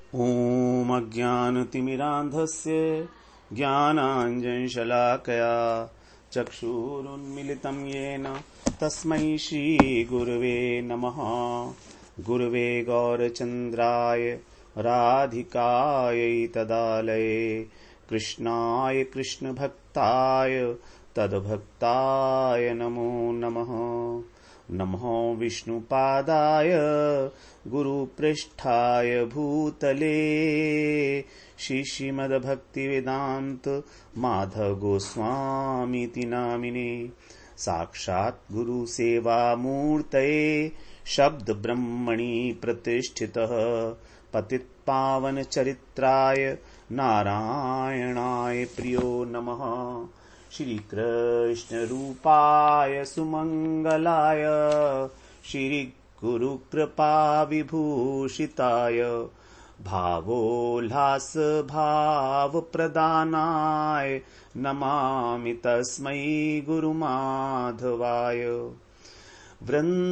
ॐ अज्ञानतिमिरान्धस्य ज्ञानाञ्जनशलाकया चक्षुरुन्मिलितं येन तस्मै श्रीगुरवे नमः। गुरवे गौरचन्द्राय राधिकायै तदालये कृष्णाय कृष्णभक्ताय तद्भक्ताय नमो नमः। नमो विष्णुपादाय गुरुपृष्ठाय भूतले श्रीमद्भक्तिवेदान्त माधव गोस्वामीति नामिने साक्षात् गुरुसेवामूर्तये शब्द ब्रह्मणि प्रतिष्ठितः पतितपावन चरित्राय नारायणाय प्रियो नमः। श्री कृष्ण रूपाय सुमंगलाय श्री गुरु कृपा विभूषिताय भावोल्लास भाव प्रदानाय नमामि तस्मै गुरुमाधवाय। वृंदावनेश्वरी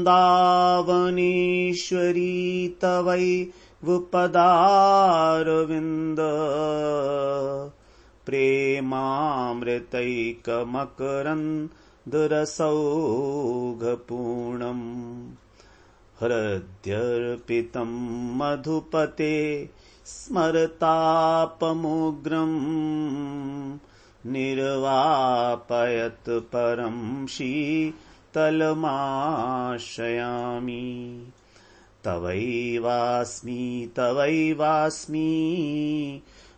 तवै पदारविन्द प्रेमामृतैकमकरन्दरसौघपूर्णम् हृद्यर्पितं मधुपते स्मरतापमुग्रम् निर्वापयत् परं शीतलमाश्रयामि। तवैवास्मि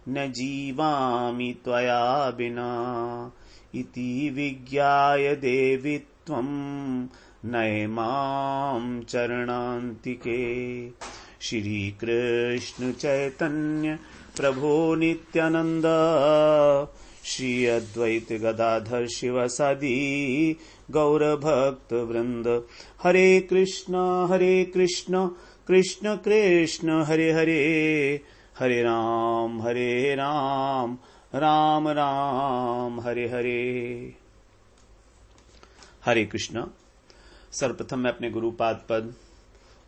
न जीवामि त्वया विना इति विज्ञाय देवि त्वं नयमां चरणान्तिके। श्री कृष्ण चैतन्य प्रभो नित्यानंद श्री अद्वैत गदाधर शिवसादि गौर भक्त वृंद। हरे कृष्ण कृष्ण कृष्ण हरे हरे हरे राम राम राम हरे हरे। हरे कृष्ण। सर्वप्रथम मैं अपने गुरुपाद पद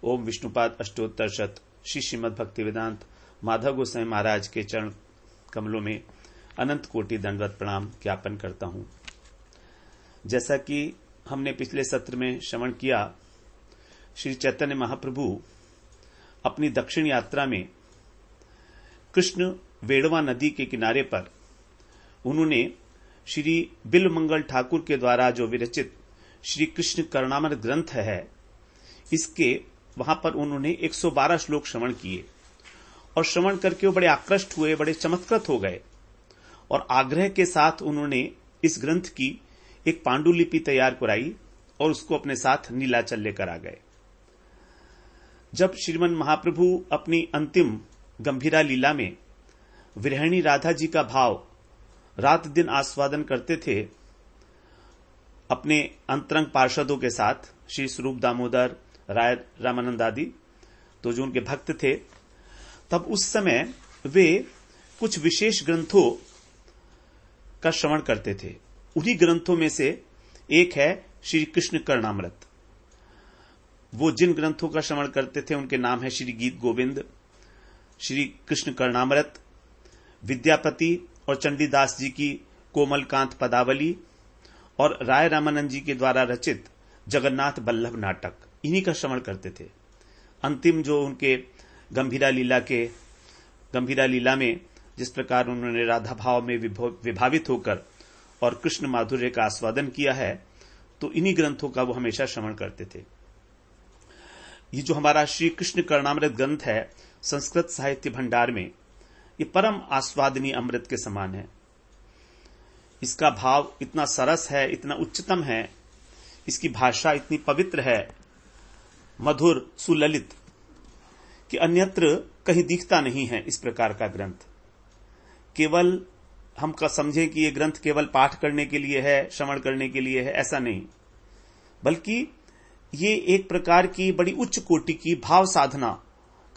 ओम विष्णुपाद अष्टोत्तर शत श्री श्रीमद् भक्ति वेदांत माधव गोसाई महाराज के चरण कमलों में अनंत कोटि दंडवत प्रणाम ज्ञापन करता हूं। जैसा कि हमने पिछले सत्र में श्रवण किया, श्री चैतन्य महाप्रभु अपनी दक्षिण यात्रा में कृष्ण वेड़वा नदी के किनारे पर उन्होंने श्री बिल्वमंगल ठाकुर के द्वारा जो विरचित श्री कृष्ण कर्णामृत ग्रंथ है, इसके वहां पर उन्होंने 112 श्लोक श्रवण किए और श्रवण करके वो बड़े आकृष्ट हुए, बड़े चमत्कृत हो गए और आग्रह के साथ उन्होंने इस ग्रंथ की एक पांडुलिपि तैयार कराई और उसको अपने साथ नीलाचल लेकर आ गए। जब श्रीमन महाप्रभु अपनी अंतिम गंभीरा लीला में विरहिणी राधा जी का भाव रात दिन आस्वादन करते थे अपने अंतरंग पार्षदों के साथ, श्री स्वरूप दामोदर, राय रामानंद आदि, तो जो उनके भक्त थे, तब उस समय वे कुछ विशेष ग्रंथों का श्रवण करते थे। उन्हीं ग्रंथों में से एक है श्री कृष्ण कर्णामृत। वो जिन ग्रंथों का श्रवण करते थे उनके नाम है श्री गीत गोविंद, श्री कृष्ण कर्णामृत, विद्यापति और चंडीदास जी की कोमलकांत पदावली और राय रामानंद जी के द्वारा रचित जगन्नाथ बल्लभ नाटक, इन्हीं का श्रवण करते थे। अंतिम जो उनके गंभीरा लीला में जिस प्रकार उन्होंने राधा भाव में विभावित होकर और कृष्ण माधुर्य का आस्वादन किया है, तो इन्हीं ग्रंथों का वो हमेशा श्रवण करते थे। ये जो हमारा श्री कृष्ण कर्णामृत ग्रंथ है, संस्कृत साहित्य भंडार में ये परम आस्वादनीय अमृत के समान है। इसका भाव इतना सरस है, इतना उच्चतम है, इसकी भाषा इतनी पवित्र है, मधुर सुललित, कि अन्यत्र कहीं दिखता नहीं है इस प्रकार का ग्रंथ। केवल हम का समझें कि ये ग्रंथ केवल पाठ करने के लिए है, श्रवण करने के लिए है, ऐसा नहीं, बल्कि ये एक प्रकार की बड़ी उच्च कोटि की भाव साधना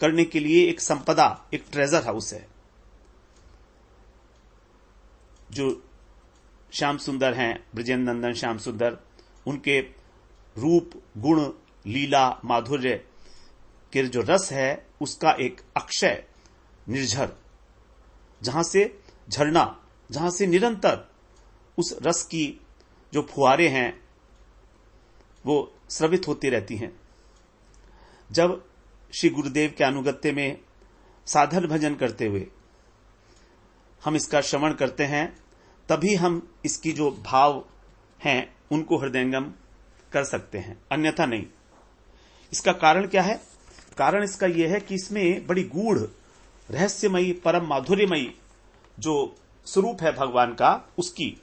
करने के लिए एक संपदा, एक ट्रेजर हाउस है। जो श्याम सुंदर हैं, ब्रजेंद्र नंदन श्याम सुंदर, उनके रूप, गुण, लीला, माधुर्य के जो रस है, उसका एक अक्षय निर्झर, जहां से झरना, जहां से निरंतर उस रस की जो फुहारे हैं वो स्रवित होती रहती हैं। जब श्री गुरुदेव के अनुगत्य में साधन भजन करते हुए हम इसका श्रवण करते हैं, तभी हम इसकी जो भाव हैं उनको हृदयंगम कर सकते हैं, अन्यथा नहीं। इसका कारण क्या है? कारण इसका यह है कि इसमें बड़ी गूढ़, रहस्यमयी, परम माधुर्यमयी जो स्वरूप है भगवान का, उसकी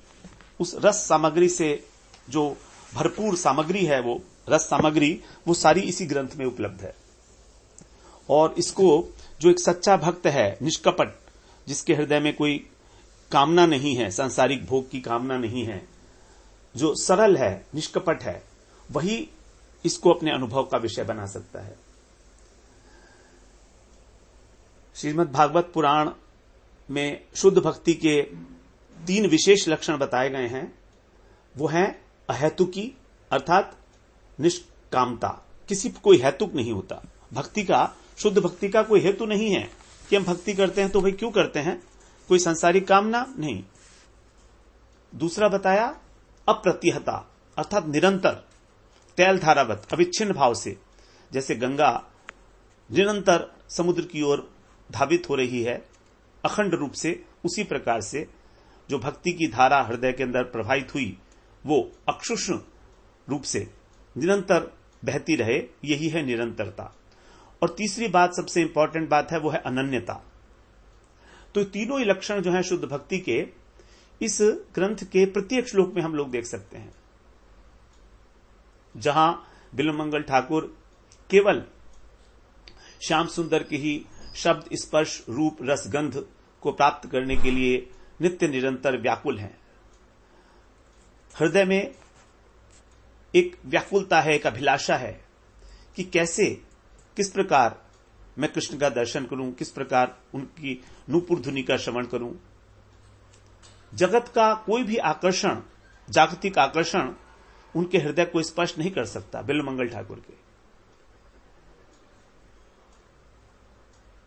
उस रस सामग्री से जो भरपूर सामग्री है, वो रस सामग्री, वो सारी इसी ग्रंथ में उपलब्ध है। और इसको जो एक सच्चा भक्त है, निष्कपट, जिसके हृदय में कोई कामना नहीं है, सांसारिक भोग की कामना नहीं है, जो सरल है, निष्कपट है, वही इसको अपने अनुभव का विषय बना सकता है। श्रीमद् भागवत पुराण में शुद्ध भक्ति के 3 विशेष लक्षण बताए गए हैं। वो हैं अहेतुकी, अर्थात निष्कामता, किसी कोई हेतुक नहीं होता। भक्ति का, शुद्ध भक्ति का कोई हेतु नहीं है कि हम भक्ति करते हैं तो भाई क्यों करते हैं, कोई सांसारिक कामना नहीं। दूसरा बताया अप्रतिहता, अर्थात निरंतर, तैल धारावत, अविच्छिन्न भाव से, जैसे गंगा निरंतर समुद्र की ओर धावित हो रही है अखंड रूप से, उसी प्रकार से जो भक्ति की धारा हृदय के अंदर प्रवाहित हुई वो अक्षुष्ण रूप से निरंतर बहती रहे, यही है निरंतरता। और तीसरी बात, सबसे इंपॉर्टेंट बात है, वो है अनन्यता। तो तीनों ही लक्षण जो है शुद्ध भक्ति के, इस ग्रंथ के प्रत्येक श्लोक में हम लोग देख सकते हैं। जहां बिल्वमंगल ठाकुर केवल श्याम सुंदर के ही शब्द, स्पर्श, रूप, रस, गंध को प्राप्त करने के लिए नित्य निरंतर व्याकुल हैं। हृदय में एक व्याकुलता है, एक अभिलाषा है कि कैसे, किस प्रकार मैं कृष्ण का दर्शन करूं, किस प्रकार उनकी नूपुर धुनी का श्रवण करूं। जगत का कोई भी आकर्षण, जागतिक आकर्षण उनके हृदय को स्पर्श नहीं कर सकता, बिल्वमंगल ठाकुर के।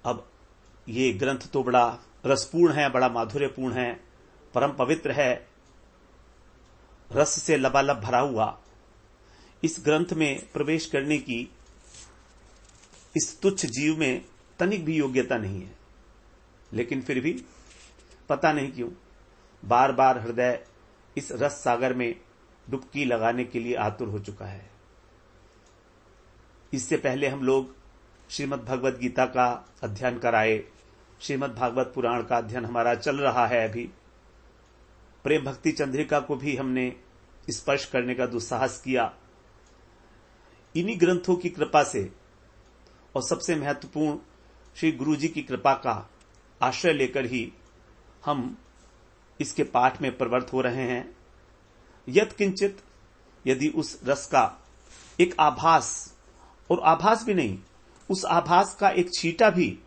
अब ये ग्रंथ तो बड़ा रसपूर्ण है, बड़ा माधुर्यपूर्ण है, परम पवित्र है, रस से लबालब भरा हुआ। इस ग्रंथ में प्रवेश करने की इस तुच्छ जीव में तनिक भी योग्यता नहीं है, लेकिन फिर भी पता नहीं क्यों बार बार हृदय इस रस सागर में डुबकी लगाने के लिए आतुर हो चुका है। इससे पहले हम लोग श्रीमद् भगवद गीता का अध्ययन कराए, श्रीमद् भागवत पुराण का अध्ययन हमारा चल रहा है। अभी प्रेम भक्ति चंद्रिका को भी हमने स्पर्श करने का दुस्साहस किया। इन्हीं ग्रंथों की कृपा से और सबसे महत्वपूर्ण श्री गुरु जी की कृपा का आश्रय लेकर ही हम इसके पाठ में प्रवृत्त हो रहे हैं। यत्किंचित यदि उस रस का एक आभास, और आभास भी नहीं, उस आभास का एक छींटा भी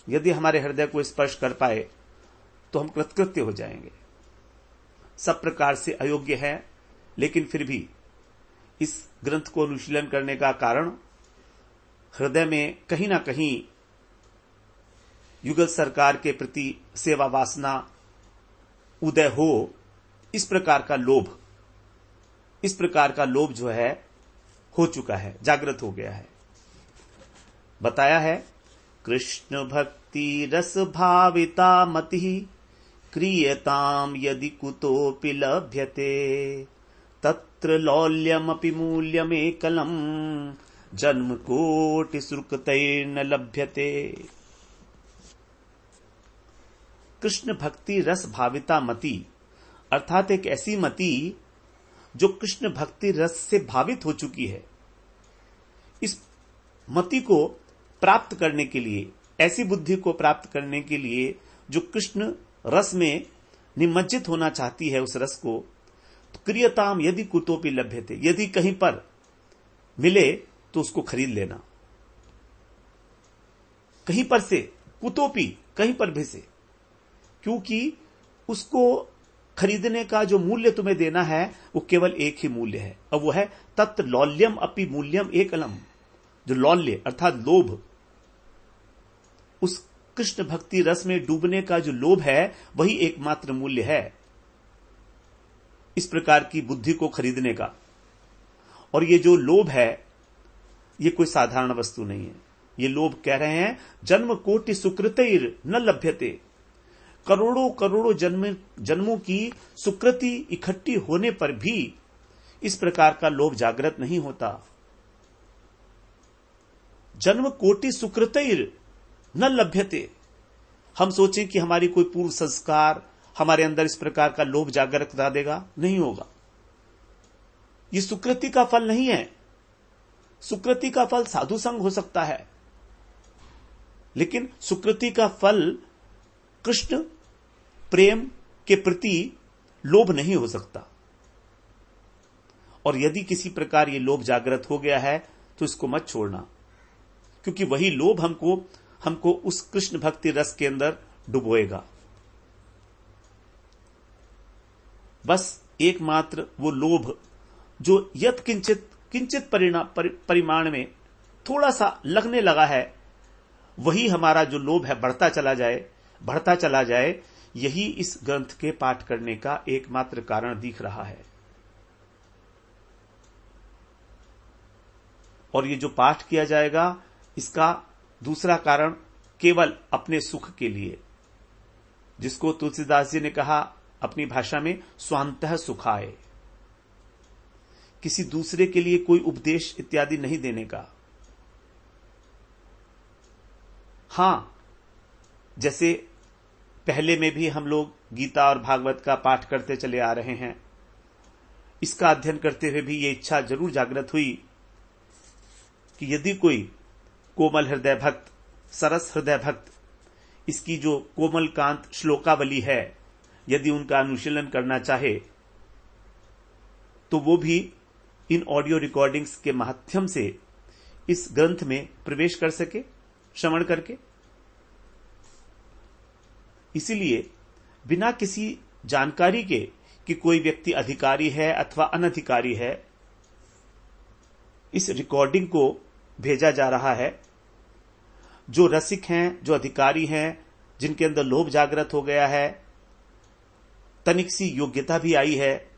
यदि हमारे हृदय को स्पर्श कर पाए तो हम कृतकृत्य हो जाएंगे। सब प्रकार से अयोग्य है, लेकिन फिर भी इस ग्रंथ को अनुशीलन करने का कारण हृदय में कहीं ना कहीं युगल सरकार के प्रति सेवा वासना उदय हो, इस प्रकार का लोभ जो है हो चुका है, जागृत हो गया है। बताया है, कृष्ण भक्ति रस भाविता मति क्रियताम यदि कुतोपि लभ्यते तत्र लौल्यमपि मूल्यमेकलम जन्म कोटि सुकृतैर्न लभ्यते। कृष्ण भक्ति रस भाविता मति, अर्थात एक ऐसी मति जो कृष्ण भक्ति रस से भावित हो चुकी है। इस मति को प्राप्त करने के लिए, ऐसी बुद्धि को प्राप्त करने के लिए जो कृष्ण रस में निमज्जित होना चाहती है, उस रस को, तो क्रियताम यदि कुतोपि लभ्यते, यदि कहीं पर मिले तो उसको खरीद लेना। कहीं पर से, कुतोपि, कहीं पर भी से, क्योंकि उसको खरीदने का जो मूल्य तुम्हें देना है वो केवल एक ही मूल्य है, और वो है तत् लौल्यम अपि मूल्यम एकलम। जो लौल्य अर्थात लोभ, उस कृष्ण भक्ति रस में डूबने का जो लोभ है वही एकमात्र मूल्य है इस प्रकार की बुद्धि को खरीदने का। और ये जो लोभ है ये कोई साधारण वस्तु नहीं है। ये लोभ कह रहे हैं जन्म कोटि सुकृतिर न लभ्यते, करोड़ों करोड़ों जन्मों की सुकृति इकट्ठी होने पर भी इस प्रकार का लोभ जागृत नहीं होता। जन्म कोटि सुकृतिर न लभ्यते, हम सोचें कि हमारी कोई पूर्व संस्कार हमारे अंदर इस प्रकार का लोभ जागृत करा देगा, नहीं होगा। ये सुकृति का फल नहीं है। सुकृति का फल साधु संग हो सकता है, लेकिन सुकृति का फल कृष्ण प्रेम के प्रति लोभ नहीं हो सकता। और यदि किसी प्रकार ये लोभ जागृत हो गया है तो इसको मत छोड़ना, क्योंकि वही लोभ हमको उस कृष्ण भक्ति रस के अंदर डुबोएगा। बस एकमात्र वो लोभ जो यत किंचित परिमाण में थोड़ा सा लगने लगा है, वही हमारा जो लोभ है बढ़ता चला जाए, यही इस ग्रंथ के पाठ करने का एकमात्र कारण दिख रहा है। और ये जो पाठ किया जाएगा इसका दूसरा कारण केवल अपने सुख के लिए, जिसको तुलसीदास जी ने कहा अपनी भाषा में स्वांतः सुखाय, किसी दूसरे के लिए कोई उपदेश इत्यादि नहीं देने का। हां, जैसे पहले में भी हम लोग गीता और भागवत का पाठ करते चले आ रहे हैं, इसका अध्ययन करते हुए भी ये इच्छा जरूर जागृत हुई कि यदि कोई कोमल हृदय भक्त, सरस हृदय भक्त, इसकी जो कोमल कांत श्लोकावली है, यदि उनका अनुशीलन करना चाहे तो वो भी इन ऑडियो रिकॉर्डिंग्स के माध्यम से इस ग्रंथ में प्रवेश कर सके श्रवण करके। इसीलिए बिना किसी जानकारी के कि कोई व्यक्ति अधिकारी है अथवा अनधिकारी है, इस रिकॉर्डिंग को भेजा जा रहा है। जो रसिक हैं, जो अधिकारी हैं, जिनके अंदर लोभ जागृत हो गया है, तनिक सी योग्यता भी आई है,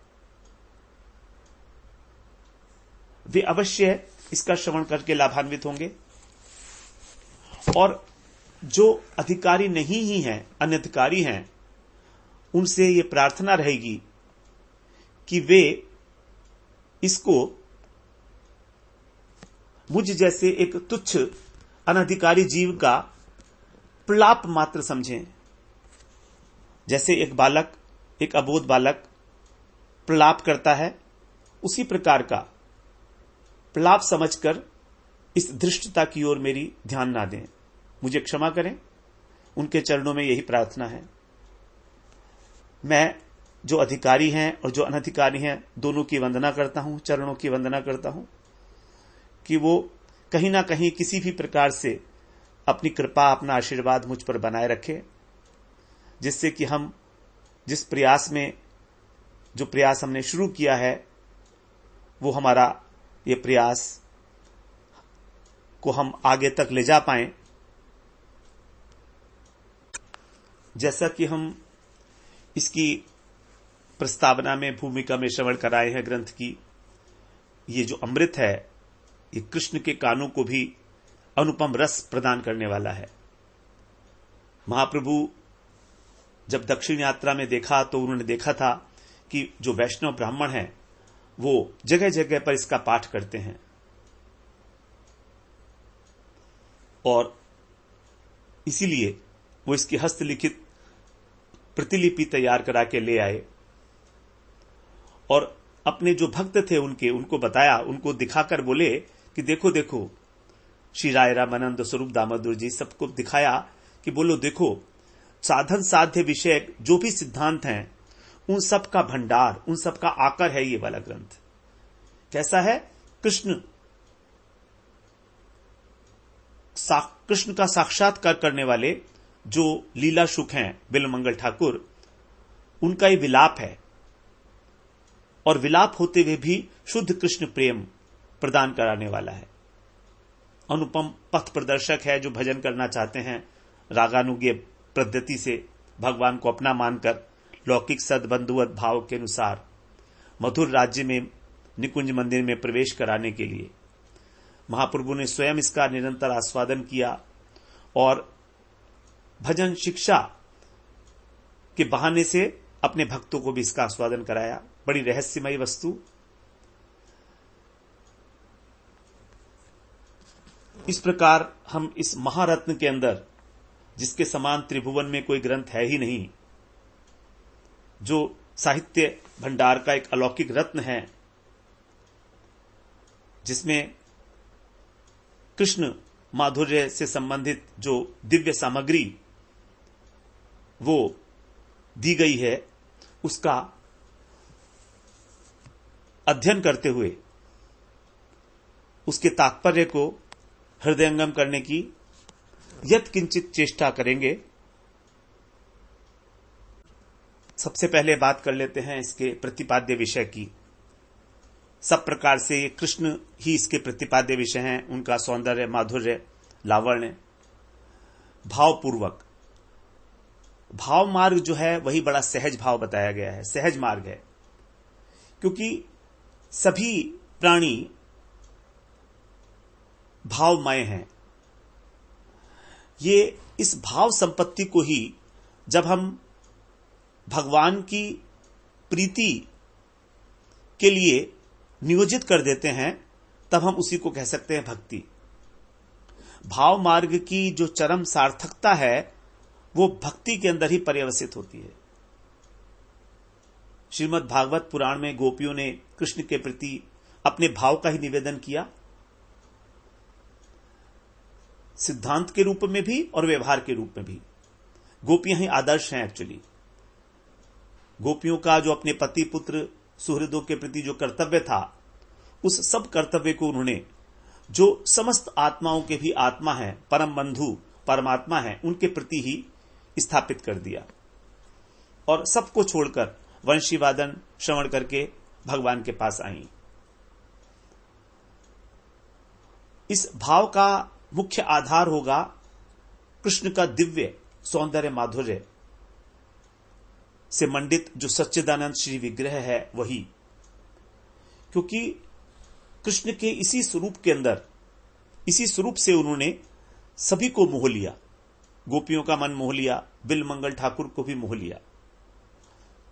वे अवश्य इसका श्रवण करके लाभान्वित होंगे। और जो अधिकारी नहीं ही हैं, अनधिकारी हैं, उनसे ये प्रार्थना रहेगी कि वे इसको मुझ जैसे एक तुच्छ अनधिकारी जीव का प्रलाप मात्र समझें। जैसे एक बालक, एक अबोध बालक प्रलाप करता है, उसी प्रकार का प्रलाप समझकर इस धृष्टता की ओर मेरी ध्यान ना दें, मुझे क्षमा करें। उनके चरणों में यही प्रार्थना है। मैं जो अधिकारी हैं और जो अनधिकारी हैं, दोनों की वंदना करता हूं, चरणों की वंदना करता हूं कि वो कहीं ना कहीं किसी भी प्रकार से अपनी कृपा, अपना आशीर्वाद मुझ पर बनाए रखे, जिससे कि हम जिस प्रयास में, जो प्रयास हमने शुरू किया है, वो हमारा ये प्रयास को हम आगे तक ले जा पाएं। जैसा कि हम इसकी प्रस्तावना में, भूमिका में श्रवण कराए हैं ग्रंथ की, ये जो अमृत है, ये कृष्ण के कानों को भी अनुपम रस प्रदान करने वाला है। महाप्रभु जब दक्षिण यात्रा में देखा तो उन्होंने देखा था कि जो वैष्णव ब्राह्मण हैं वो जगह जगह पर इसका पाठ करते हैं, और इसीलिए वो इसकी हस्तलिखित प्रतिलिपि तैयार करा के ले आए और अपने जो भक्त थे उनको बताया, उनको दिखाकर बोले कि देखो देखो, श्री राय रामानंद स्वरूप दामोदर जी सबको दिखाया कि बोलो देखो, साधन साध्य विषय जो भी सिद्धांत हैं, उन सब का भंडार, उन सब का आकर है ये वाला ग्रंथ। कैसा है? कृष्ण का साक्षात्कार करने वाले जो लीला शुक हैं बिल्वमंगल ठाकुर, उनका ये विलाप है, और विलाप होते हुए भी शुद्ध कृष्ण प्रेम प्रदान कराने वाला है। अनुपम पथ प्रदर्शक है। जो भजन करना चाहते हैं, रागानुगीय पद्धति से भगवान को अपना मानकर लौकिक सद्बंधुवत भाव के अनुसार मधुर राज्य में निकुंज मंदिर में प्रवेश कराने के लिए महाप्रभु ने स्वयं इसका निरंतर आस्वादन किया और भजन शिक्षा के बहाने से अपने भक्तों को भी इसका आस्वादन कराया। बड़ी रहस्यमयी वस्तु। इस प्रकार हम इस महारत्न के अंदर, जिसके समान त्रिभुवन में कोई ग्रंथ है ही नहीं, जो साहित्य भंडार का एक अलौकिक रत्न है, जिसमें कृष्ण माधुर्य से संबंधित जो दिव्य सामग्री वो दी गई है, उसका अध्ययन करते हुए उसके तात्पर्य को हृदयंगम करने की यत्किंचित चेष्टा करेंगे। सबसे पहले बात कर लेते हैं इसके प्रतिपाद्य विषय की। सब प्रकार से ये कृष्ण ही इसके प्रतिपाद्य विषय हैं, उनका सौंदर्य, माधुर्य, लावण्य, भावपूर्वक। भाव मार्ग जो है वही बड़ा सहज भाव बताया गया है, सहज मार्ग है, क्योंकि सभी प्राणी भावमय हैं। ये इस भाव संपत्ति को ही जब हम भगवान की प्रीति के लिए नियोजित कर देते हैं, तब हम उसी को कह सकते हैं भक्ति। भाव मार्ग की जो चरम सार्थकता है वो भक्ति के अंदर ही पर्यवसित होती है। श्रीमद् भागवत पुराण में गोपियों ने कृष्ण के प्रति अपने भाव का ही निवेदन किया, सिद्धांत के रूप में भी और व्यवहार के रूप में भी। गोपियां ही आदर्श हैं। एक्चुअली गोपियों का जो अपने पति पुत्र सुहृदों के प्रति जो कर्तव्य था, उस सब कर्तव्य को उन्होंने, जो समस्त आत्माओं के भी आत्मा है, परम बंधु परमात्मा है, उनके प्रति ही स्थापित कर दिया और सबको छोड़कर वंशी वादन श्रवण करके भगवान के पास आई। इस भाव का मुख्य आधार होगा कृष्ण का दिव्य सौंदर्य माधुर्य से मंडित जो सच्चिदानंद श्री विग्रह है वही, क्योंकि कृष्ण के इसी स्वरूप के अंदर, इसी स्वरूप से उन्होंने सभी को मोह लिया। गोपियों का मन मोह लिया, बिल मंगल ठाकुर को भी मोह लिया।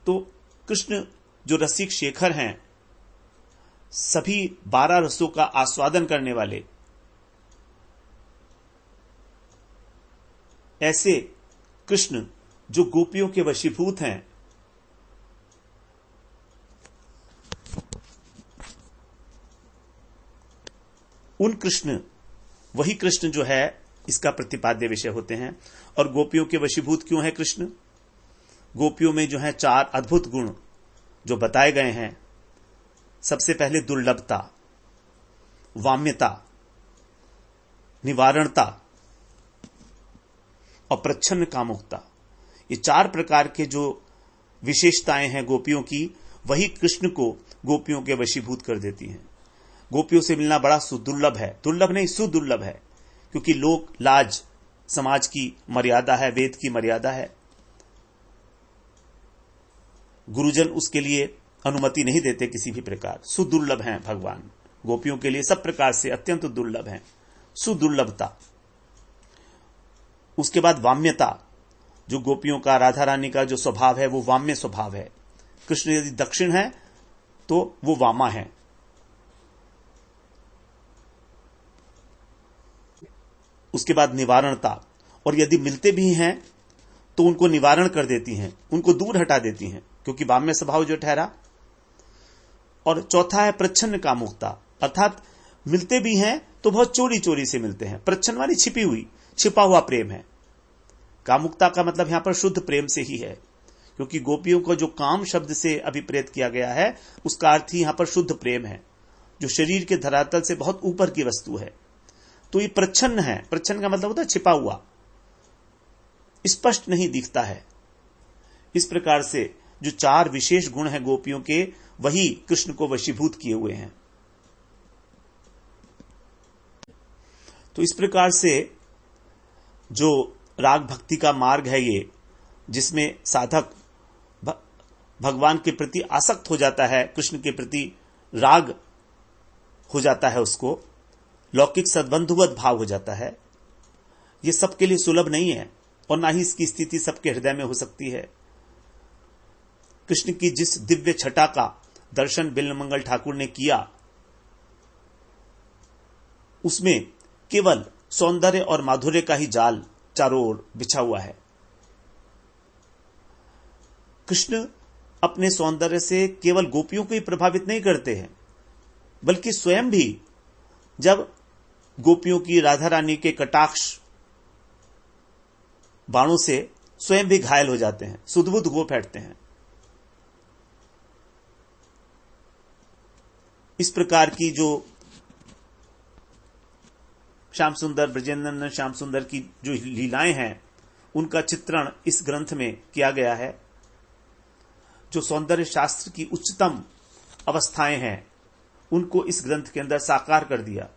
तो कृष्ण जो रसिक शेखर हैं, सभी 12 रसों का आस्वादन करने वाले, ऐसे कृष्ण जो गोपियों के वशीभूत हैं, उन कृष्ण, वही कृष्ण जो है इसका प्रतिपाद्य विषय होते हैं। और गोपियों के वशीभूत क्यों है कृष्ण? गोपियों में जो है 4 अद्भुत गुण जो बताए गए हैं। सबसे पहले दुर्लभता, वाम्यता, निवारणता और प्रच्छन्न कामुकता। ये 4 प्रकार के जो विशेषताएं हैं गोपियों की, वही कृष्ण को गोपियों के वशीभूत कर देती हैं। गोपियों से मिलना बड़ा सुदुर्लभ है, दुर्लभ नहीं सुदुर्लभ है, क्योंकि लोक लाज समाज की मर्यादा है, वेद की मर्यादा है। गुरुजन उसके लिए अनुमति नहीं देते किसी भी प्रकार। सुदुर्लभ हैं भगवान, गोपियों के लिए सब प्रकार से अत्यंत दुर्लभ हैं, सुदुर्लभता। उसके बाद वाम्यता, जो गोपियों का, राधा रानी का जो स्वभाव है वो वाम्य स्वभाव है। कृष्ण यदि दक्षिण है तो वो वामा है। उसके बाद निवारणता, और यदि मिलते भी हैं तो उनको निवारण कर देती हैं, उनको दूर हटा देती हैं, क्योंकि वाम्य स्वभाव जो ठहरा। और चौथा है प्रच्छन्न कामुकता, अर्थात मिलते भी हैं तो बहुत चोरी चोरी से मिलते हैं। प्रच्छन्न वाली छिपी हुई, छिपा हुआ प्रेम है। कामुकता का मतलब यहां पर शुद्ध प्रेम से ही है, क्योंकि गोपियों को जो काम शब्द से अभिप्रेत किया गया है उसका अर्थ ही यहां पर शुद्ध प्रेम है, जो शरीर के धरातल से बहुत ऊपर की वस्तु है। तो ये प्रच्छन्न है। प्रच्छन्न का मतलब होता है छिपा हुआ, स्पष्ट नहीं दिखता है। इस प्रकार से जो 4 विशेष गुण हैं गोपियों के, वही कृष्ण को वशीभूत किए हुए हैं। तो इस प्रकार से जो राग भक्ति का मार्ग है ये, जिसमें साधक भगवान के प्रति आसक्त हो जाता है, कृष्ण के प्रति राग हो जाता है, उसको लौकिक सद्बंधुवत भाव हो जाता है। ये सबके लिए सुलभ नहीं है और ना ही इसकी स्थिति सबके हृदय में हो सकती है। कृष्ण की जिस दिव्य छटा का दर्शन बिल्वमंगल ठाकुर ने किया, उसमें केवल सौंदर्य और माधुर्य का ही जाल चारों ओर बिछा हुआ है। कृष्ण अपने सौंदर्य से केवल गोपियों को ही प्रभावित नहीं करते हैं, बल्कि स्वयं भी जब गोपियों की, राधा रानी के कटाक्ष बाणों से स्वयं भी घायल हो जाते हैं, सुदबुद हो बैठते हैं। इस प्रकार की जो श्याम सुंदर, ब्रजेंद्र श्याम सुंदर की जो लीलाएं हैं, उनका चित्रण इस ग्रंथ में किया गया है। जो सौंदर्य शास्त्र की उच्चतम अवस्थाएं हैं, उनको इस ग्रंथ के अंदर साकार कर दिया,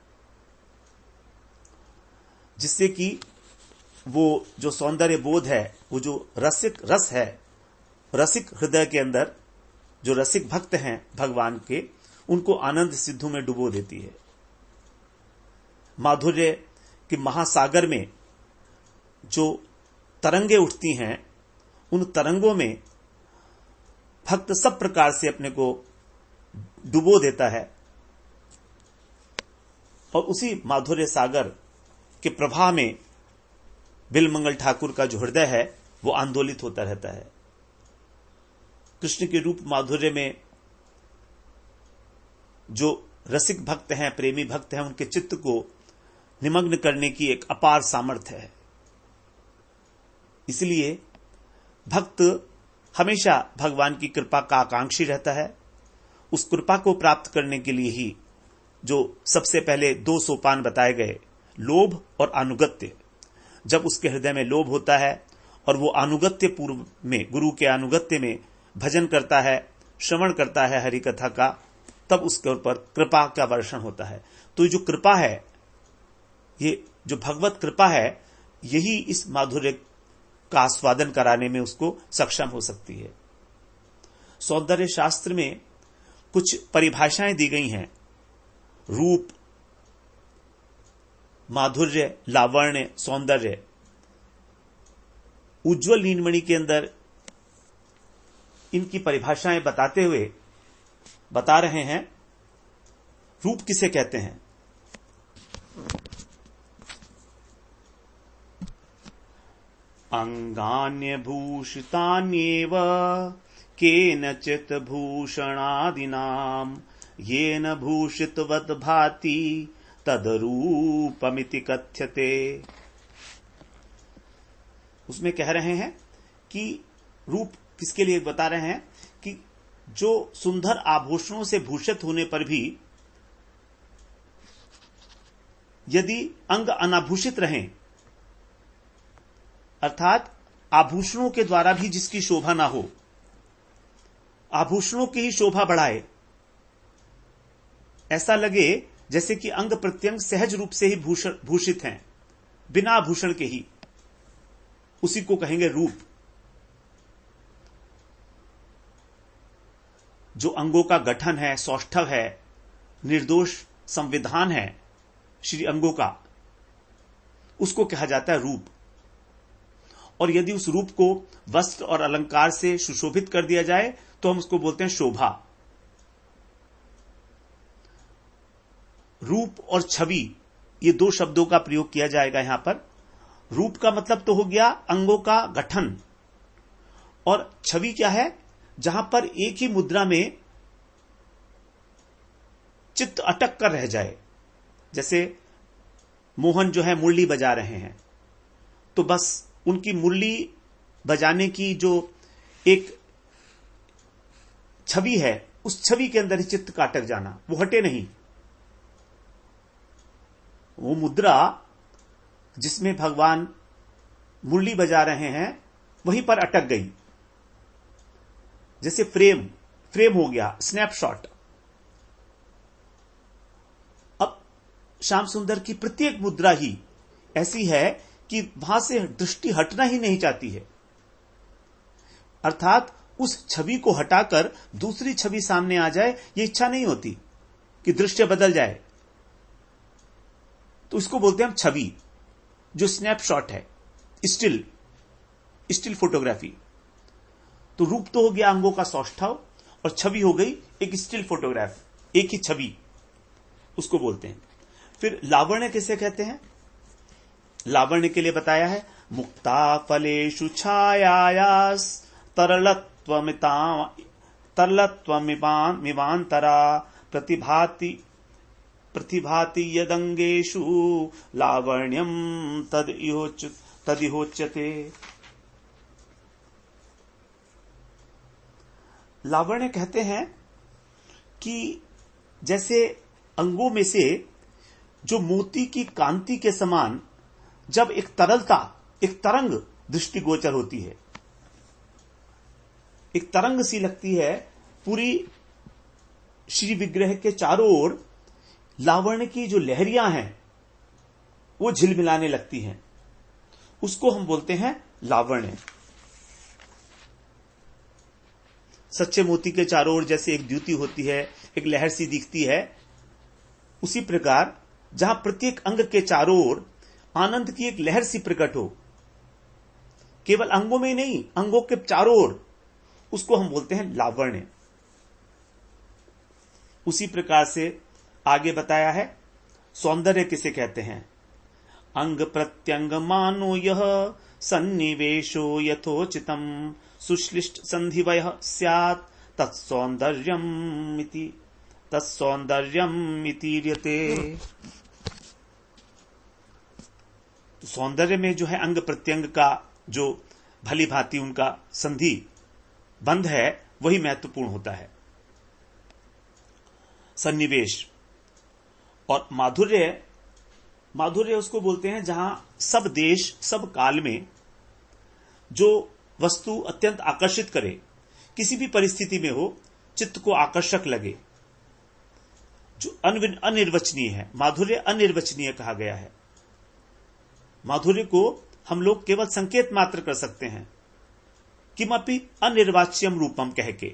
जिससे कि वो जो सौंदर्य बोध है, वो जो रसिक रस है, रसिक हृदय के अंदर जो रसिक भक्त हैं भगवान के, उनको आनंद सिद्धों में डुबो देती है। माधुर्य के महासागर में जो तरंगे उठती हैं, उन तरंगों में भक्त सब प्रकार से अपने को डुबो देता है और उसी माधुर्य सागर के प्रवाह में बिल्वमंगल ठाकुर का जो हृदय है, वो आंदोलित होता रहता है। कृष्ण के रूप माधुर्य में जो रसिक भक्त हैं, प्रेमी भक्त हैं, उनके चित्त को निमग्न करने की एक अपार सामर्थ्य है। इसलिए भक्त हमेशा भगवान की कृपा का आकांक्षी रहता है। उस कृपा को प्राप्त करने के लिए ही जो सबसे पहले 2 सोपान बताए गए, लोभ और अनुगत्य, जब उसके हृदय में लोभ होता है और वो अनुगत्य पूर्व में, गुरु के अनुगत्य में भजन करता है, श्रवण करता है हरि कथा का, तब उसके ऊपर कृपा का वर्षण होता है। तो ये जो कृपा है, ये जो भगवत कृपा है, यही इस माधुर्य का आस्वादन कराने में उसको सक्षम हो सकती है। सौंदर्य शास्त्र में कुछ परिभाषाएं दी गई हैं, रूप, माधुर्य, लावण्य, सौंदर्य। उज्ज्वल नीलमणि के अंदर इनकी परिभाषाएं बताते हुए बता रहे हैं, रूप किसे कहते हैं। अंगान्यभूषितान्येव केनचित् भूषणादिनाम् येन भूषितवद् भाति तदरूपमिति कथ्यते। उसमें कह रहे हैं कि रूप किसके लिए बता रहे हैं कि जो सुंदर आभूषणों से भूषित होने पर भी यदि अंग अनाभूषित रहें, अर्थात आभूषणों के द्वारा भी जिसकी शोभा ना हो, आभूषणों की ही शोभा बढ़ाए, ऐसा लगे जैसे कि अंग प्रत्यंग सहज रूप से ही भूषित हैं, बिना आभूषण के ही, उसी को कहेंगे रूप। जो अंगों का गठन है, सौष्ठव है, निर्दोष संविधान है श्री अंगों का, उसको कहा जाता है रूप। और यदि उस रूप को वस्त्र और अलंकार से सुशोभित कर दिया जाए तो हम उसको बोलते हैं शोभा। रूप और छवि, ये 2 शब्दों का प्रयोग किया जाएगा यहां पर। रूप का मतलब तो हो गया अंगों का गठन, और छवि क्या है, जहां पर एक ही मुद्रा में चित्त अटक कर रह जाए। जैसे मोहन जो है मुरली बजा रहे हैं, तो बस उनकी मुरली बजाने की जो एक छवि है, उस छवि के अंदर ही चित्त का अटक जाना, वो हटे नहीं। वो मुद्रा जिसमें भगवान मुरली बजा रहे हैं, वहीं पर अटक गई। जैसे फ्रेम हो गया, स्नैपशॉट। अब श्याम सुंदर की प्रत्येक मुद्रा ही ऐसी है कि वहां से दृष्टि हटना ही नहीं चाहती है, अर्थात उस छवि को हटाकर दूसरी छवि सामने आ जाए, ये इच्छा नहीं होती कि दृश्य बदल जाए। तो इसको बोलते हैं हम छवि, जो स्नैपशॉट है, स्टिल फोटोग्राफी। तो रूप तो हो गया अंगों का सौष्ठव और छवि हो गई एक स्टिल फोटोग्राफ, एक ही छवि, उसको बोलते हैं। फिर लावण्य किसे कहते हैं? लावण्य के लिए बताया है, मुक्ता फलेषु छायायास तरलत्वमिवांतरा प्रतिभाति यदंगेषु लावण्यम तदिहोच्यते। लावण्य कहते हैं कि जैसे अंगों में से जो मोती की कांति के समान जब एक तरलता, एक तरंग दृष्टिगोचर होती है, एक तरंग सी लगती है, पूरी श्री विग्रह के चारों ओर लावण्य की जो लहरियां हैं वो झिलमिलाने लगती हैं, उसको हम बोलते हैं लावण्य। सच्चे मोती के चारों ओर जैसे एक द्युति होती है, एक लहर सी दिखती है, उसी प्रकार जहां प्रत्येक अंग के चारों ओर आनंद की एक लहर सी प्रकट हो, केवल अंगों में नहीं, अंगों के चारों ओर, उसको हम बोलते हैं लावण्य। उसी प्रकार से आगे बताया है सौंदर्य किसे कहते हैं? अंग प्रत्यंग मानो यह सन्निवेशो यथोचितम सुश्लिष्ट संधिवयः स्यात् तत्सौंदर्यम इतीर्यते। तो सौंदर्य में जो है अंग प्रत्यंग का जो भली भांति उनका संधि बंध है, वही महत्वपूर्ण होता है, सन्निवेश। और माधुर्य उसको बोलते हैं जहां सब देश सब काल में जो वस्तु अत्यंत आकर्षित करे, किसी भी परिस्थिति में हो, चित्त को आकर्षक लगे, जो अनिर्वचनीय है। माधुर्य अनिर्वचनीय कहा गया है। माधुर्य को हम लोग केवल संकेत मात्र कर सकते हैं, किमपि अनिर्वाच्यम रूपम कह के,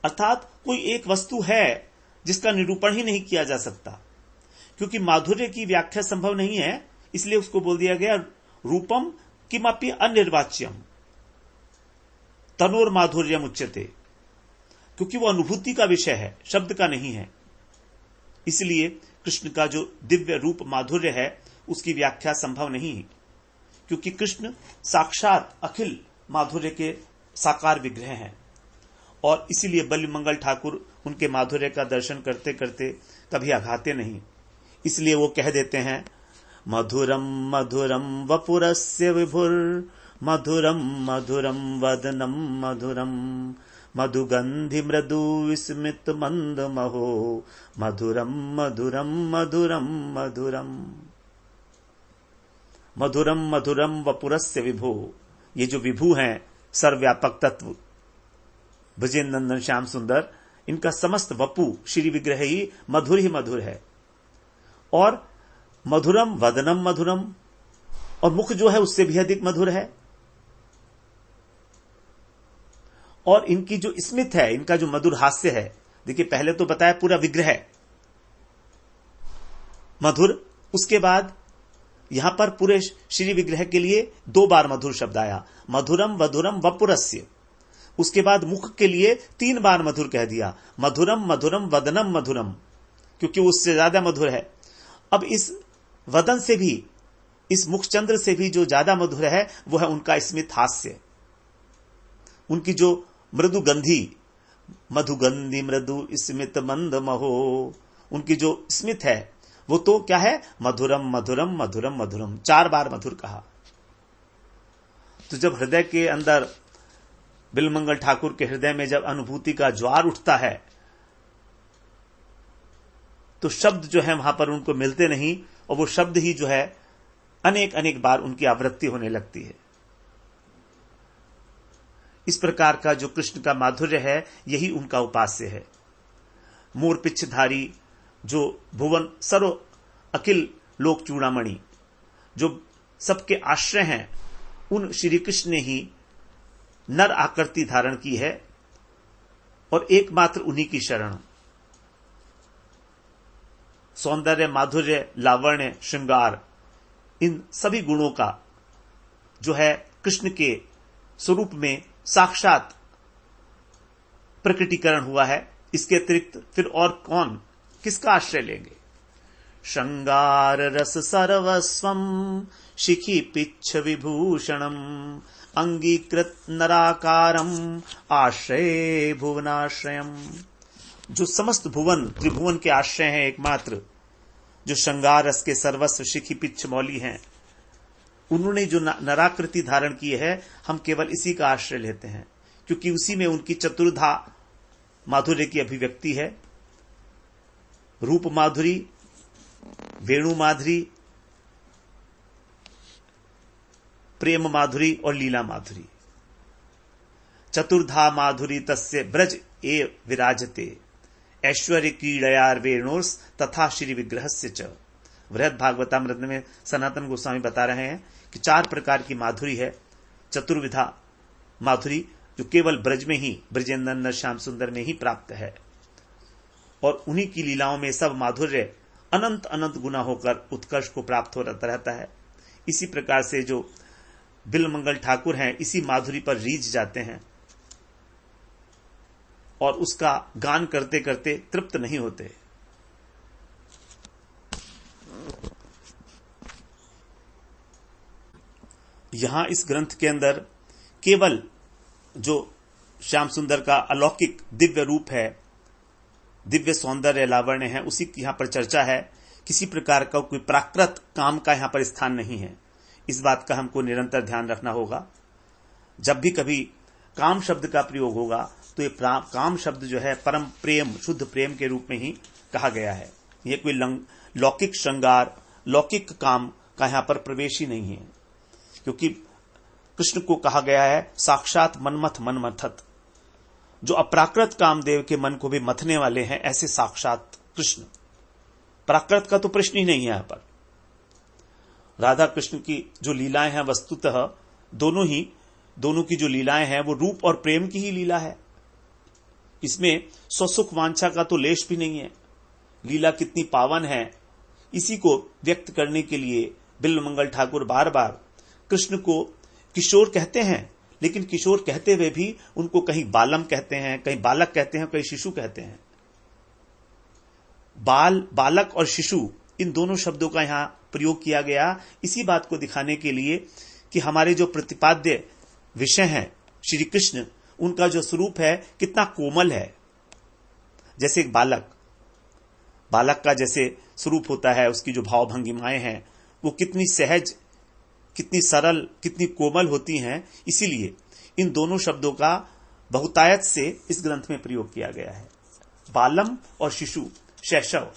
अर्थात कोई एक वस्तु है जिसका निरूपण ही नहीं किया जा सकता, क्योंकि माधुर्य की व्याख्या संभव नहीं है, इसलिए उसको बोल दिया गया रूपम किमपि अनिर्वाच्यम तनोर माधुर्यम उच्यते, क्योंकि वो अनुभूति का विषय है, शब्द का नहीं है। इसलिए कृष्ण का जो दिव्य रूप माधुर्य है, उसकी व्याख्या संभव नहीं, क्योंकि कृष्ण साक्षात अखिल माधुर्य के साकार विग्रह हैं। और इसीलिए बलिमंगल ठाकुर उनके माधुर्य का दर्शन करते करते कभी आघाते नहीं, इसलिए वो कह देते हैं, मधुरम मधुरम वपुरस्य विभुर मधुरम मधुरम वदनम मधुरम मधुगंधि मृदु विस्मित मंद महो मधुरम मधुरम मधुरम मधुरम। मधुरम मधुरम वपुरस्य विभो, ये जो विभु हैं, सर्वव्यापक तत्व ब्रजेंद्र नंदन श्याम सुंदर, इनका समस्त वपु श्री विग्रह ही मधुर है। और मधुरम वदनम मधुरम, और मुख जो है उससे भी अधिक मधुर है। और इनकी जो स्मित है, इनका जो मधुर हास्य है, देखिए पहले तो बताया पूरा विग्रह मधुर, उसके बाद यहां पर पूरे श्री विग्रह के लिए 2 बार मधुर शब्द आया, मधुरम वधुरम वपुरस्य। उसके बाद मुख के लिए 3 बार मधुर कह दिया, मधुरम मधुरम वदनम मधुरम, क्योंकि उससे ज्यादा मधुर है। अब इस वदन से भी, इस मुखचंद्र से भी जो ज्यादा मधुर है, वो है उनका स्मित हास्य, उनकी जो मृदुगंधी, मधुगंधी मृदु स्मित मंद महो, उनकी जो स्मित है वो तो क्या है, मधुरम मधुरम मधुरम मधुरम, 4 बार मधुर कहा। तो जब हृदय के अंदर बिलमंगल ठाकुर के हृदय में जब अनुभूति का ज्वार उठता है, तो शब्द जो है वहां पर उनको मिलते नहीं, और वो शब्द ही जो है अनेक अनेक बार उनकी आवृत्ति होने लगती है। इस प्रकार का जो कृष्ण का माधुर्य है, यही उनका उपास्य है। मोर पिच्छधारी, जो भुवन सर्व अखिल लोक चूड़ामणि, जो सबके आश्रय हैं, उन श्री कृष्ण ने ही नर आकृति धारण की है और एकमात्र उन्हीं की शरण। सौंदर्य, माधुर्य, लावण्य, श्रृंगार, इन सभी गुणों का जो है कृष्ण के स्वरूप में साक्षात प्रकटीकरण हुआ है। इसके अतिरिक्त फिर और कौन, किसका आश्रय लेंगे? श्रृंगार रस सर्वस्वम शिखी पिच्छ विभूषणम अंगीकृत नराकारम आश्रय भुवनाश्रयम। जो समस्त भुवन त्रिभुवन के आश्रय हैं एकमात्र, जो श्रृंगार रस के सर्वस्व शिखी पिच्छ मौली हैं, उन्होंने जो नराकृति धारण की है, हम केवल इसी का आश्रय लेते हैं, क्योंकि उसी में उनकी चतुर्धा माधुर्य की अभिव्यक्ति है। रूप माधुरी, वेणु माधुरी, प्रेम माधुरी और लीला माधुरी। चतुर्धा माधुरी तस्य ब्रज ए विराजते ऐश्वर्य क्रीड़यार वेणोर्स तथा श्री विग्रहस्य च। बृहद भागवतामृत में सनातन गोस्वामी बता रहे हैं कि 4 प्रकार की माधुरी है। चतुर्विधा माधुरी जो केवल ब्रज में ही, ब्रजेंद्र श्याम सुंदर में ही प्राप्त है, और उन्हीं की लीलाओं में सब माधुर्य अनंत अनंत गुना होकर उत्कर्ष को प्राप्त होता रहता है। इसी प्रकार से जो बिल्वमंगल ठाकुर हैं, इसी माधुरी पर रीझ जाते हैं और उसका गान करते करते तृप्त नहीं होते। यहां इस ग्रंथ के अंदर केवल जो श्याम सुंदर का अलौकिक दिव्य रूप है, दिव्य सौंदर्य लावण्य है, उसी की यहां पर चर्चा है। किसी प्रकार का कोई प्राकृत काम का यहां पर स्थान नहीं है। इस बात का हमको निरंतर ध्यान रखना होगा। जब भी कभी काम शब्द का प्रयोग होगा तो ये काम शब्द जो है परम प्रेम, शुद्ध प्रेम के रूप में ही कहा गया है। यह कोई लौकिक श्रृंगार, लौकिक काम का यहां पर प्रवेश ही नहीं है, क्योंकि कृष्ण को कहा गया है साक्षात मनमथ मनमथत। जो अप्राकृत कामदेव के मन को भी मथने वाले हैं, ऐसे साक्षात कृष्ण। प्राकृत का तो प्रश्न ही नहीं है यहां पर। राधा कृष्ण की जो लीलाएं हैं, वस्तुतः दोनों की जो लीलाएं हैं वो रूप और प्रेम की ही लीला है। इसमें स्वसुख वांछा का तो लेश भी नहीं है। लीला कितनी पावन है, इसी को व्यक्त करने के लिए बिल्वमंगल ठाकुर बार बार कृष्ण को किशोर कहते हैं, लेकिन किशोर कहते हुए भी उनको कहीं बालम कहते हैं, कहीं बालक कहते हैं, कहीं शिशु कहते हैं। बालक और शिशु, इन दोनों शब्दों का यहां प्रयोग किया गया इसी बात को दिखाने के लिए कि हमारे जो प्रतिपाद्य विषय हैं श्री कृष्ण, उनका जो स्वरूप है कितना कोमल है। जैसे एक बालक का जैसे स्वरूप होता है, उसकी जो भाव भंगिमाएं हैं वो कितनी सहज, कितनी सरल, कितनी कोमल होती हैं। इसीलिए इन दोनों शब्दों का बहुतायत से इस ग्रंथ में प्रयोग किया गया है। बालम और शिशु, शैशव।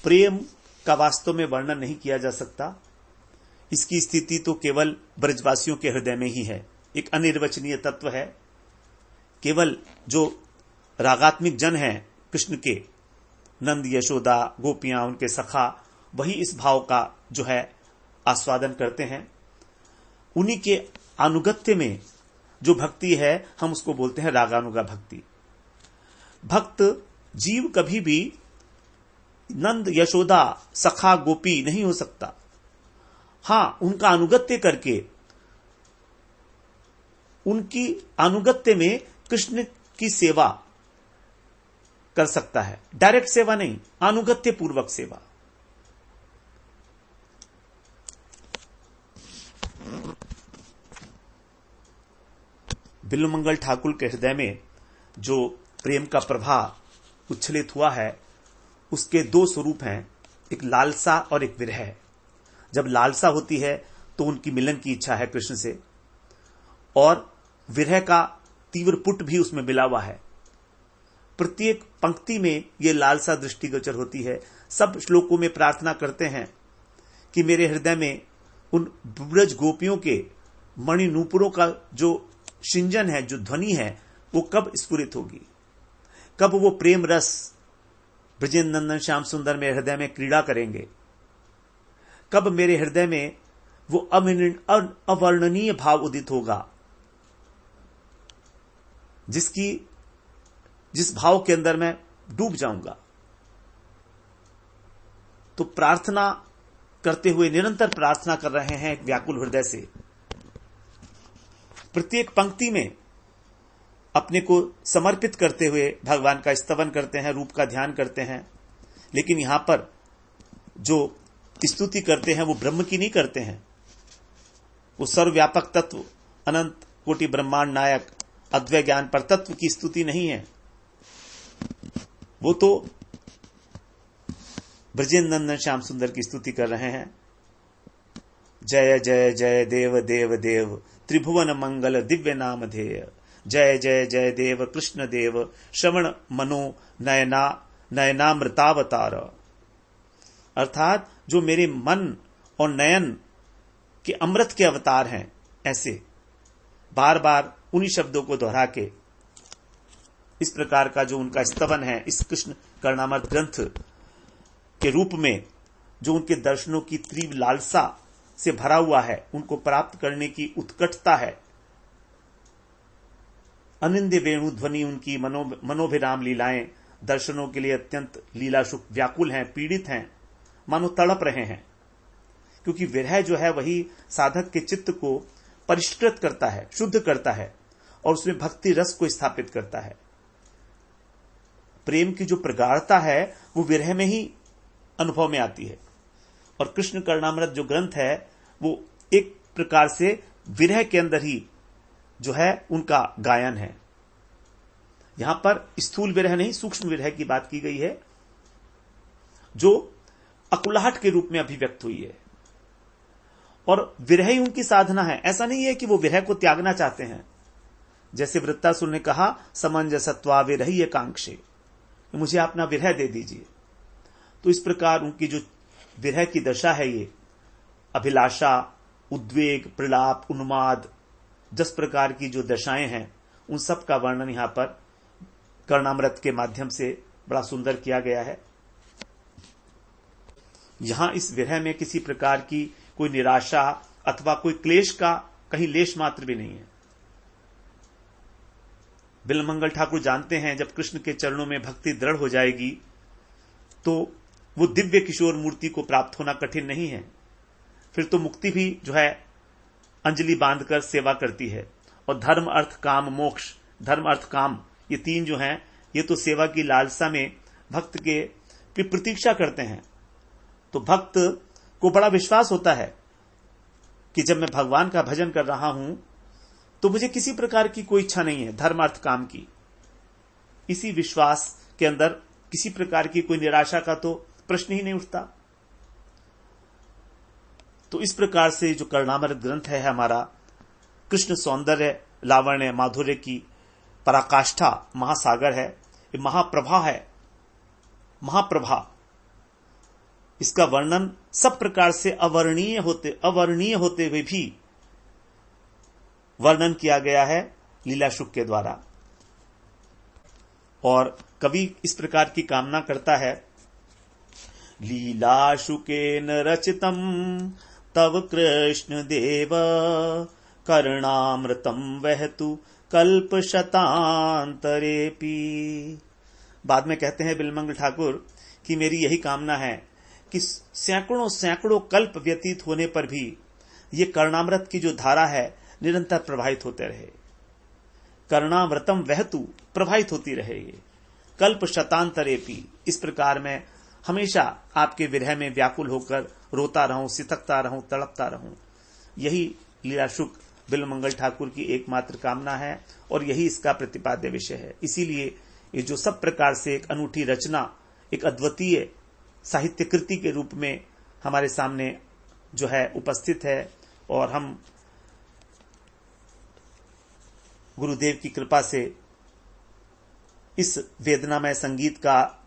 प्रेम का वास्तव में वर्णन नहीं किया जा सकता। इसकी स्थिति तो केवल ब्रजवासियों के हृदय में ही है। एक अनिर्वचनीय तत्व है। केवल जो रागात्मिक जन हैं कृष्ण के, नंद, यशोदा, गोपियां, उनके सखा, वही इस भाव का जो है आस्वादन करते हैं। उन्हीं के अनुगत्य में जो भक्ति है, हम उसको बोलते हैं रागानुगा भक्ति। भक्त जीव कभी भी नंद, यशोदा, सखा, गोपी नहीं हो सकता। हां, उनका अनुगत्य करके, उनकी अनुगत्य में कृष्ण की सेवा कर सकता है। डायरेक्ट सेवा नहीं, अनुगत्य पूर्वक सेवा। बिल्वमंगल ठाकुर के हृदय में जो प्रेम का प्रवाह उच्छलित हुआ है, उसके 2 स्वरूप हैं, एक लालसा और एक विरह। जब लालसा होती है तो उनकी मिलन की इच्छा है कृष्ण से, और विरह का तीव्र पुट भी उसमें मिला हुआ है। प्रत्येक पंक्ति में यह लालसा दृष्टिगोचर होती है। सब श्लोकों में प्रार्थना करते हैं कि मेरे हृदय में उन ब्रज गोपियों के मणि नूपुरों का जो सिंजन है, जो ध्वनि है, वो कब स्फुरित होगी, कब वो प्रेम रस ब्रजेंद्र नंदन श्याम सुंदर मेरे हृदय में क्रीड़ा करेंगे। कब मेरे हृदय में वो अवर्णनीय भाव उदित होगा, जिस भाव के अंदर मैं डूब जाऊंगा। तो प्रार्थना करते हुए निरंतर प्रार्थना कर रहे हैं व्याकुल हृदय से। प्रत्येक पंक्ति में अपने को समर्पित करते हुए भगवान का स्तवन करते हैं, रूप का ध्यान करते हैं। लेकिन यहां पर जो स्तुति करते हैं वो ब्रह्म की नहीं करते हैं, वो सर्वव्यापक तत्व, अनंत कोटि ब्रह्मांड नायक अद्वैत ज्ञान पर तत्व की स्तुति नहीं है। वो तो ब्रजेंद्र नंदन श्याम सुंदर की स्तुति कर रहे हैं। जय जय जय देव देव देव त्रिभुवन मंगल दिव्य नाम ध्येय, जय जय जय देव कृष्ण देव श्रवण मनो नयनामृतावतार। अर्थात जो मेरे मन और नयन के अमृत के अवतार हैं, ऐसे बार बार उन्हीं शब्दों को दोहरा के इस प्रकार का जो उनका स्तवन है, इस कृष्ण कर्णामृत ग्रंथ के रूप में जो उनके दर्शनों की तीव्र लालसा से भरा हुआ है, उनको प्राप्त करने की उत्कटता है। अनिंद्य वेणु ध्वनि उनकी मनोभिराम लीलाएं दर्शनों के लिए अत्यंत लीलाशुक व्याकुल हैं, पीड़ित हैं, मानो तड़प रहे हैं। क्योंकि विरह जो है वही साधक के चित्त को परिष्कृत करता है, शुद्ध करता है और उसमें भक्ति रस को स्थापित करता है। प्रेम की जो प्रगाढ़ता है वो विरह में ही अनुभव में आती है। और कृष्ण कर्णामृत जो ग्रंथ है वो एक प्रकार से विरह के अंदर ही जो है उनका गायन है। यहां पर स्थूल विरह नहीं, सूक्ष्म विरह की बात की गई है, जो अकुलाहट के रूप में अभिव्यक्त हुई है। और विरह ही उनकी साधना है। ऐसा नहीं है कि वो विरह को त्यागना चाहते हैं। जैसे वृत्तासुर ने कहा, समंजसत्वा विरही कांक्षे, मुझे अपना विरह दे दीजिए। तो इस प्रकार उनकी जो विरह की दशा है, ये अभिलाषा, उद्वेग, प्रलाप, उन्माद, 10 प्रकार की जो दशाएं हैं, उन सब का वर्णन यहां पर कर्णामृत के माध्यम से बड़ा सुंदर किया गया है। यहां इस विरह में किसी प्रकार की कोई निराशा अथवा कोई क्लेश का कहीं लेश मात्र भी नहीं है। बिलमंगल ठाकुर जानते हैं, जब कृष्ण के चरणों में भक्ति दृढ़ हो जाएगी तो वो दिव्य किशोर मूर्ति को प्राप्त होना कठिन नहीं है। फिर तो मुक्ति भी जो है अंजलि बांधकर सेवा करती है। और धर्म अर्थ काम मोक्ष, धर्म अर्थ काम, ये 3 जो हैं, ये तो सेवा की लालसा में भक्त के प्रतीक्षा करते हैं। तो भक्त को बड़ा विश्वास होता है कि जब मैं भगवान का भजन कर रहा हूं तो मुझे किसी प्रकार की कोई इच्छा नहीं है धर्म अर्थ काम की। इसी विश्वास के अंदर किसी प्रकार की कोई निराशा का तो प्रश्न ही नहीं उठता। तो इस प्रकार से जो कर्णामृत ग्रंथ है हमारा, कृष्ण सौंदर्य लावण्य माधुर्य की पराकाष्ठा महासागर है, ये महाप्रभा है, महाप्रभा। इसका वर्णन सब प्रकार से अवर्णीय होते हुए भी वर्णन किया गया है लीलाशुक के द्वारा। और कवि इस प्रकार की कामना करता है, लीलाशुकेन रचितम तव कृष्ण देव कर्णामृतम वहतु कल्प शतांतरेपि। बाद में कहते हैं बिलमंगल ठाकुर कि मेरी यही कामना है कि सैकड़ों कल्प व्यतीत होने पर भी ये कर्णामृत की जो धारा है निरंतर प्रवाहित होते रहे। कर्णामृतम वहतु, प्रवाहित होती रहे ये, कल्प शतांतरेपि। इस प्रकार मैं हमेशा आपके विरह में व्याकुल होकर रोता रहूं, सितकता रहूं, तड़पता रहूं। यही लीलाशुक बिलमंगल ठाकुर की एकमात्र कामना है और यही इसका प्रतिपाद्य विषय है। इसीलिए ये जो सब प्रकार से एक अनूठी रचना, एक अद्वितीय साहित्य कृति के रूप में हमारे सामने जो है उपस्थित है। और हम गुरुदेव की कृपा से इस वेदनामय संगीत का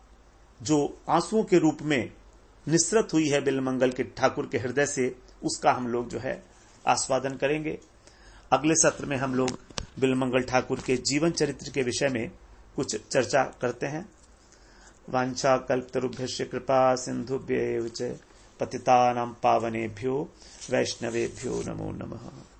जो आंसुओं के रूप में निस्सृत हुई है बिलमंगल के ठाकुर के हृदय से, उसका हम लोग जो है आस्वादन करेंगे। अगले सत्र में हम लोग बिलमंगल ठाकुर के जीवन चरित्र के विषय में कुछ चर्चा करते हैं। वांछा कल्पतरुभ्यश्च कृपा सिंधुभ्यैव च पतितानां पावनेभ्यो वैष्णवेभ्यो नमो नमः।